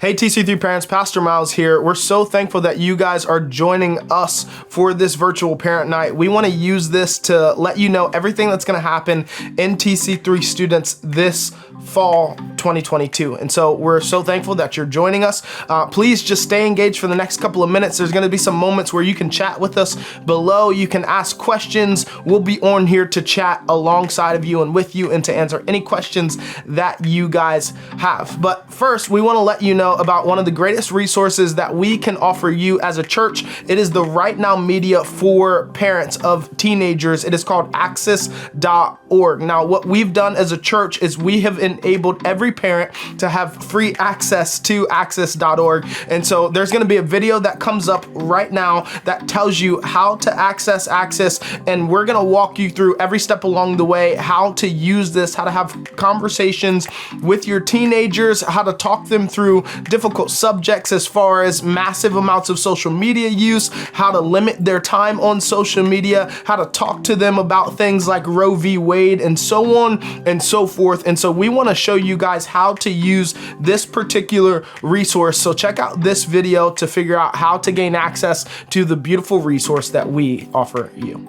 Hey TC3 parents, Pastor Miles here. We're so thankful that you guys are joining us for this virtual parent night. We want to use this to let you know everything that's going to happen in TC3 Students this fall 2022. And so we're so thankful that you're joining us. Please just stay engaged for the next couple of minutes. There's going to be some moments where you can chat with us below. You can ask questions. We'll be on here to chat alongside of you and with you and to answer any questions that you guys have. But first, we want to let you know about one of the greatest resources that we can offer you as a church. It is the Right Now media for parents of teenagers. It is called access.org. Now, what we've done as a church is we have enabled every parent to have free access to access.org. And so there's going to be a video that comes up right now that tells you how to access Access, and we're going to walk you through every step along the way, how to use this, how to have conversations with your teenagers, how to talk them through difficult subjects as far as massive amounts of social media use, how to limit their time on social media, how to talk to them about things like Roe v. Wade, and so on and so forth. And so we want to show you guys how to use this particular resource. So check out this video to figure out how to gain access to the beautiful resource that we offer you.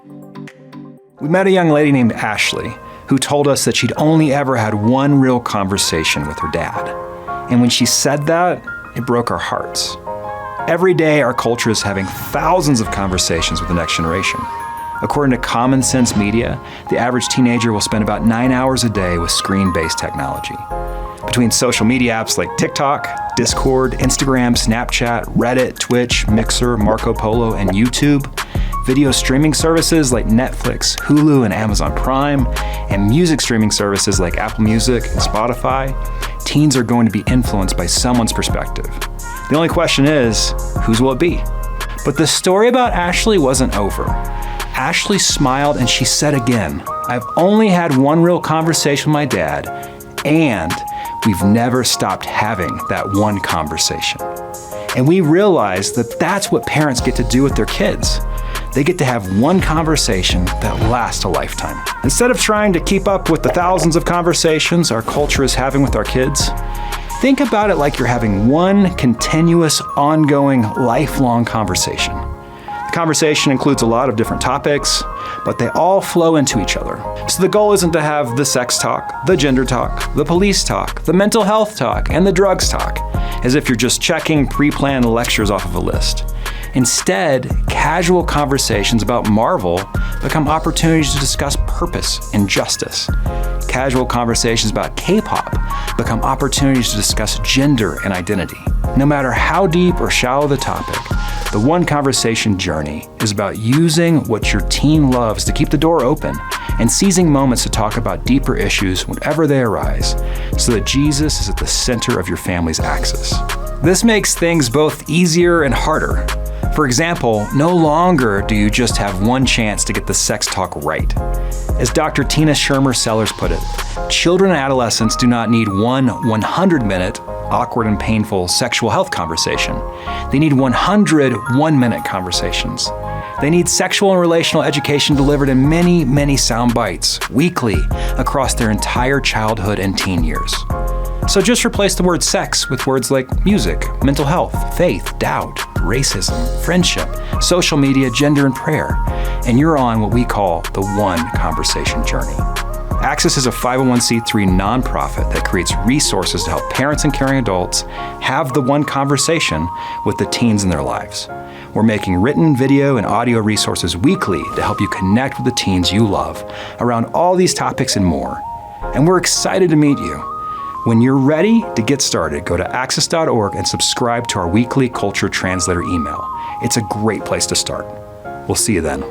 We met a young lady named Ashley who told us that she'd only ever had one real conversation with her dad. And when she said that, it broke our hearts. Every day, our culture is having thousands of conversations with the next generation. According to Common Sense Media, the average teenager will spend about 9 hours a day with screen-based technology. Between social media apps like TikTok, Discord, Instagram, Snapchat, Reddit, Twitch, Mixer, Marco Polo, and YouTube, video streaming services like Netflix, Hulu, and Amazon Prime, and music streaming services like Apple Music and Spotify, teens are going to be influenced by someone's perspective. The only question is, whose will it be? But the story about Ashley wasn't over. Ashley smiled and she said again, "I've only had one real conversation with my dad, and we've never stopped having that one conversation." And we realized that that's what parents get to do with their kids. They get to have one conversation that lasts a lifetime. Instead of trying to keep up with the thousands of conversations our culture is having with our kids, think about it like you're having one continuous, ongoing, lifelong conversation. The conversation includes a lot of different topics, but they all flow into each other. So the goal isn't to have the sex talk, the gender talk, the police talk, the mental health talk, and the drugs talk, as if you're just checking pre-planned lectures off of a list. Instead, casual conversations about Marvel become opportunities to discuss purpose and justice. Casual conversations about K-pop become opportunities to discuss gender and identity. No matter how deep or shallow the topic, the One Conversation journey is about using what your teen loves to keep the door open and seizing moments to talk about deeper issues whenever they arise, so that Jesus is at the center of your family's axis. This makes things both easier and harder. For example, no longer do you just have one chance to get the sex talk right. As Dr. Tina Shermer-Sellers put it, children and adolescents do not need one 100-minute, awkward and painful sexual health conversation. They need 100 one-minute conversations. They need sexual and relational education delivered in many, many sound bites, weekly, across their entire childhood and teen years. So just replace the word sex with words like music, mental health, faith, doubt, racism, friendship, social media, gender, and prayer, and you're on what we call the One Conversation journey. Access is a 501c3 nonprofit that creates resources to help parents and caring adults have the one conversation with the teens in their lives. We're making written, video, and audio resources weekly to help you connect with the teens you love around all these topics and more. And we're excited to meet you. When you're ready to get started, go to access.org and subscribe to our weekly Culture Translator email. It's a great place to start. We'll see you then.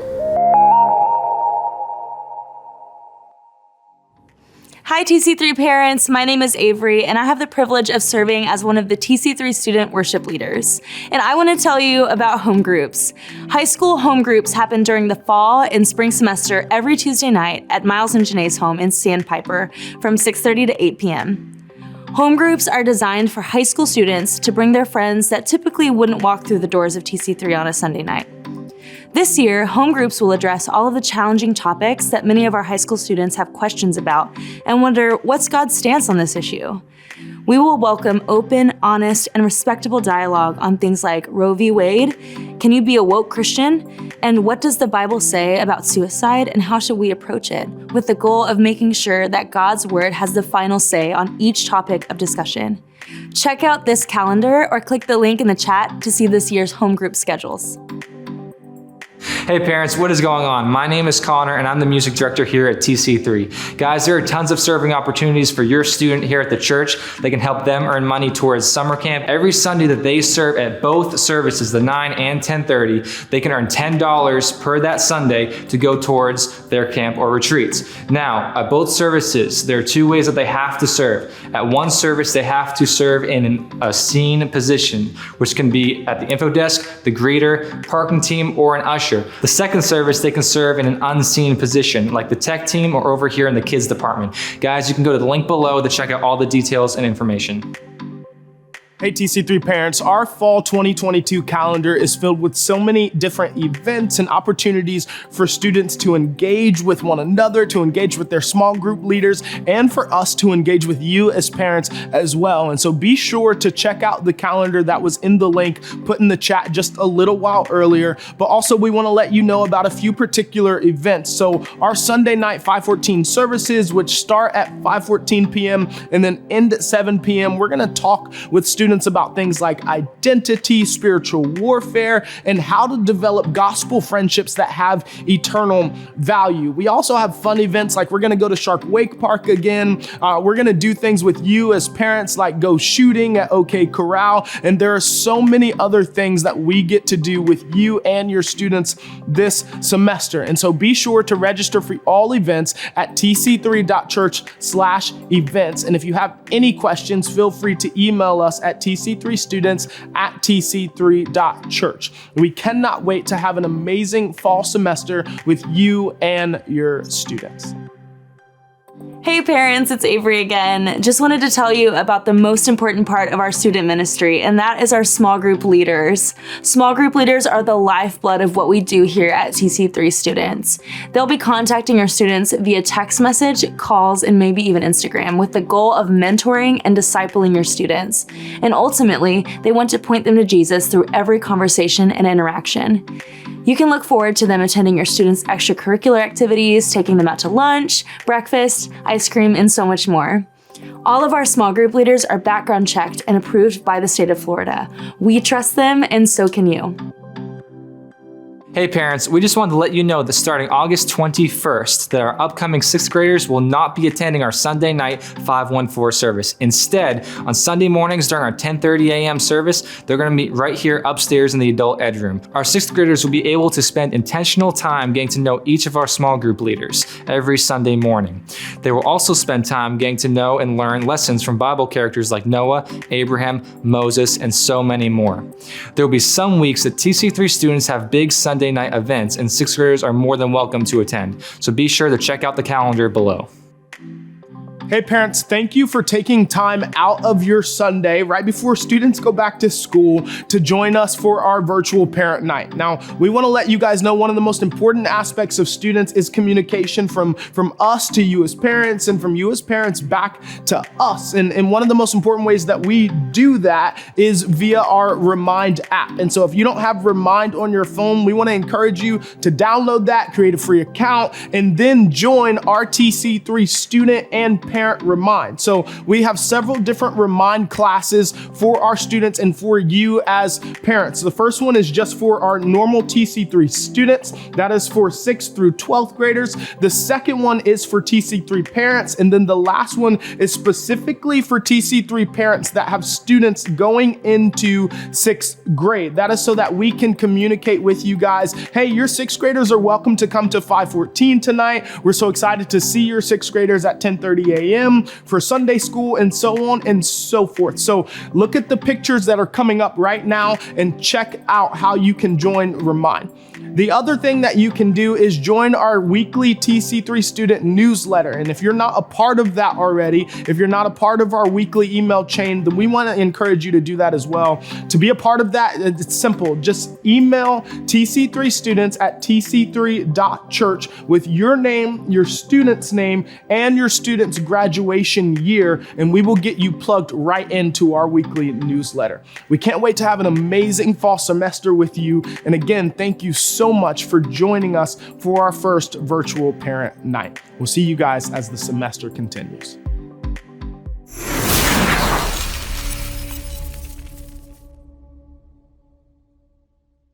Hi TC3 parents, my name is Avery and I have the privilege of serving as one of the TC3 student worship leaders. And I want to tell you about home groups. High school home groups happen during the fall and spring semester every Tuesday night at Miles and Janae's home in Sandpiper from 6:30 to 8 p.m. Home groups are designed for high school students to bring their friends that typically wouldn't walk through the doors of TC3 on a Sunday night. This year, home groups will address all of the challenging topics that many of our high school students have questions about and wonder, what's God's stance on this issue? We will welcome open, honest, and respectable dialogue on things like Roe v. Wade, can you be a woke Christian, and what does the Bible say about suicide and how should we approach it, with the goal of making sure that God's word has the final say on each topic of discussion. Check out this calendar or click the link in the chat to see this year's home group schedules. Hey parents, what is going on? My name is Connor and I'm the music director here at TC3. Guys, there are tons of serving opportunities for your student here at the church. They can help them earn money towards summer camp. Every Sunday that they serve at both services, the 9 and 10:30, they can earn $10 per that Sunday to go towards their camp or retreats. Now, at both services, there are two ways that they have to serve. At one service, they have to serve in a scene position, which can be at the info desk, the greeter, parking team, or an usher. The second service, they can serve in an unseen position, like the tech team or over here in the kids department. Guys, you can go to the link below to check out all the details and information. Hey TC3 parents, our fall 2022 calendar is filled with so many different events and opportunities for students to engage with one another, to engage with their small group leaders, and for us to engage with you as parents as well. And so be sure to check out the calendar that was in the link put in the chat just a little while earlier. But also we want to let you know about a few particular events. So our Sunday night 514 services, which start at 5:14 p.m. and then end at 7 p.m. We're going to talk with students about things like identity, spiritual warfare, and how to develop gospel friendships that have eternal value. We also have fun events like we're going to go to Shark Wake Park again. We're going to do things with you as parents like go shooting at OK Corral. And there are so many other things that we get to do with you and your students this semester. And so be sure to register for all events at tc3.church/events. And if you have any questions, feel free to email us at tc3students@tc3.church. We cannot wait to have an amazing fall semester with you and your students. Hey parents, it's Avery again. Just wanted to tell you about the most important part of our student ministry, and that is our small group leaders. Small group leaders are the lifeblood of what we do here at TC3 Students. They'll be contacting your students via text message, calls, and maybe even Instagram with the goal of mentoring and discipling your students. And ultimately, they want to point them to Jesus through every conversation and interaction. You can look forward to them attending your students' extracurricular activities, taking them out to lunch, breakfast, ice cream, and so much more. All of our small group leaders are background checked and approved by the state of Florida. We trust them, and so can you. Hey parents, we just wanted to let you know that starting August 21st, that our upcoming 6th graders will not be attending our Sunday night 514 service. Instead, on Sunday mornings during our 10:30 a.m. service, they're going to meet right here upstairs in the adult ed room. Our 6th graders will be able to spend intentional time getting to know each of our small group leaders every Sunday morning. They will also spend time getting to know and learn lessons from Bible characters like Noah, Abraham, Moses, and so many more. There will be some weeks that TC3 students have big Sunday night events, and 6th graders are more than welcome to attend. So be sure to check out the calendar below. Hey parents, thank you for taking time out of your Sunday right before students go back to school to join us for our virtual parent night. Now, we want to let you guys know one of the most important aspects of students is communication from us to you as parents and from you as parents back to us. And one of the most important ways that we do that is via our Remind app. And so if you don't have Remind on your phone, we want to encourage you to download that, create a free account, and then join our TC3 student and parent Remind. So we have several different Remind classes for our students and for you as parents. The first one is just for our normal TC3 students. That is for 6th through 12th graders. The second one is for TC3 parents. And then the last one is specifically for TC3 parents that have students going into 6th grade. That is so that we can communicate with you guys. Hey, your 6th graders are welcome to come to 514 tonight. We're so excited to see your 6th graders at 10:30 a.m. a.m. for Sunday school and so on and so forth. So look at the pictures that are coming up right now and check out how you can join Remind. The other thing that you can do is join our weekly TC3 student newsletter. And if you're not a part of that already, if you're not a part of our weekly email chain, then we want to encourage you to do that as well. To be a part of that, it's simple. Just email TC3Students at TC3.Church with your name, your student's name, and your student's graduation year, and we will get you plugged right into our weekly newsletter. We can't wait to have an amazing fall semester with you. And again, thank you so much for joining us for our first virtual parent night. We'll see you guys as the semester continues.